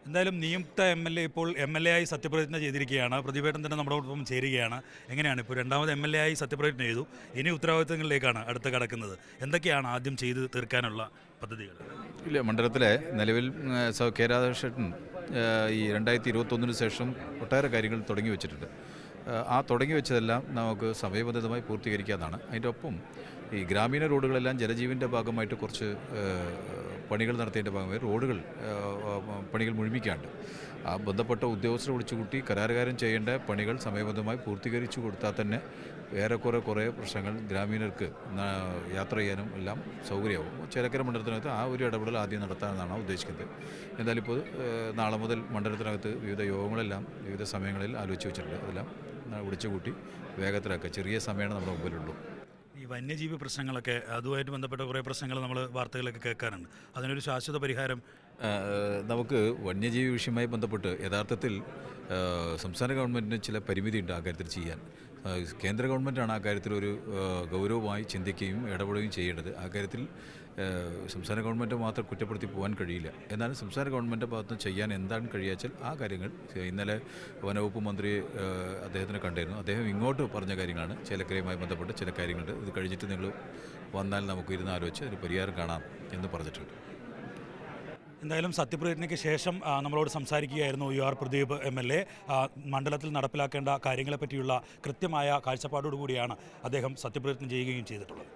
എന്തായാലും നിയുക്ത എം.എൽ.എ ഇപ്പോൾ എം.എൽ.എ ആയി സത്യപ്രതിജ്ഞ ചെയ്തിരിക്കുകയാണ്. പ്രതിഭേട്ടൻ തന്നെ നമ്മോടൊപ്പം ചേരുകയാണ്. എങ്ങനെയാണ് ഇപ്പോൾ രണ്ടാമത് എം.എൽ.എ ആയി സത്യപ്രതിജ്ഞ ചെയ്തു, ഇനി ഉത്തരവാദിത്തങ്ങളിലേക്കാണ് അടുത്ത് കടക്കുന്നത്. എന്തൊക്കെയാണ് ആദ്യം ചെയ്ത് തീർക്കാനുള്ള പദ്ധതികൾ? ഇല്ല, മണ്ഡലത്തിലെ നിലവിൽ കെ രാധാകൃഷ്ണൻ ഈ 2021 ശേഷം ഒട്ടേറെ കാര്യങ്ങൾ തുടങ്ങി വെച്ചിട്ടുണ്ട്. ആ തുടങ്ങി വെച്ചതെല്ലാം നമുക്ക് സമയബന്ധിതമായി പൂർത്തീകരിക്കാനാണ്. അതിൻ്റെ ഒപ്പം ഈ ഗ്രാമീണ റോഡുകളെല്ലാം ജലജീവൻ്റെ ഭാഗമായിട്ട് കുറച്ച് പണികൾ നടത്തിയതിൻ്റെ ഭാഗമായി റോഡുകൾ പണികൾ മുഴുമിക്കാണ്ട് ആ ബന്ധപ്പെട്ട ഉദ്യോഗസ്ഥരെ വിളിച്ചുകൂട്ടി കരാറുകാരൻ ചെയ്യേണ്ട പണികൾ സമയബന്ധമായി പൂർത്തീകരിച്ചു കൊടുത്താൽ തന്നെ കുറേ പ്രശ്നങ്ങൾ ഗ്രാമീണർക്ക് യാത്ര ചെയ്യാനും എല്ലാം സൗകര്യമാവും. ചേലക്കര മണ്ഡലത്തിനകത്ത് ആ ഒരു ഇടപെടൽ ആദ്യം നടത്താമെന്നാണ് ഉദ്ദേശിക്കുന്നത്. എന്തായാലും ഇപ്പോൾ നാളെ മുതൽ മണ്ഡലത്തിനകത്ത് വിവിധ യോഗങ്ങളെല്ലാം വിവിധ സമയങ്ങളിൽ ആലോചിച്ച് വെച്ചിട്ടുണ്ട്. അതെല്ലാം വിളിച്ചുകൂട്ടി വേഗത്തിലാക്കുക. ചെറിയ സമയമാണ് നമ്മുടെ മുമ്പിലുള്ളൂ. ഈ വന്യജീവി പ്രശ്നങ്ങളൊക്കെ അതുമായിട്ട് ബന്ധപ്പെട്ട കുറേ പ്രശ്നങ്ങൾ നമ്മൾ വാർത്തകളൊക്കെ കേൾക്കാറുണ്ട്. അതിനൊരു ശാശ്വത പരിഹാരം നമുക്ക് വന്യജീവി വിഷയവുമായി ബന്ധപ്പെട്ട് യഥാർത്ഥത്തിൽ സംസ്ഥാന ഗവൺമെൻറ്റിന് ചില പരിമിതിയുണ്ട് ആ കാര്യത്തിൽ ചെയ്യാൻ. കേന്ദ്ര ഗവൺമെൻറ്റാണ് ആ കാര്യത്തിൽ ഒരു ഗൗരവമായി ചിന്തിക്കുകയും ഇടപെടുകയും ചെയ്യേണ്ടത്. ആ കാര്യത്തിൽ സംസ്ഥാന ഗവൺമെൻറ് മാത്രം കുറ്റപ്പെടുത്തി പോകാൻ കഴിയില്ല. എന്നാലും സംസ്ഥാന ഗവൺമെൻറ് ഭാഗത്ത് ചെയ്യാൻ എന്താണ് കഴിയാച്ചാൽ ആ കാര്യങ്ങൾ ഇന്നലെ വനവകുപ്പ് മന്ത്രി അദ്ദേഹത്തിനെ കണ്ടിരുന്നു. അദ്ദേഹം ഇങ്ങോട്ട് പറഞ്ഞ കാര്യങ്ങളാണ്. ചേലക്കരയുമായി ബന്ധപ്പെട്ട് ചില കാര്യങ്ങളുണ്ട്. ഇത് കഴിഞ്ഞിട്ട് നിങ്ങൾ വന്നാൽ നമുക്ക് ഇരുന്ന് ആലോചിച്ച് അതിന് പരിഹാരം കാണാം എന്ന് പറഞ്ഞിട്ടുണ്ട്. എന്തായാലും സത്യപ്രതിജ്ഞയ്ക്ക് ശേഷം നമ്മളോട് സംസാരിക്കുകയായിരുന്നു യു ആർ പ്രദീപ് എം.എൽ.എ. മണ്ഡലത്തിൽ നടപ്പിലാക്കേണ്ട കാര്യങ്ങളെപ്പറ്റിയുള്ള കൃത്യമായ കാഴ്ചപ്പാടോടുകൂടിയാണ് അദ്ദേഹം സത്യപ്രതിജ്ഞ ചെയ്യുകയും ചെയ്തിട്ടുള്ളത്.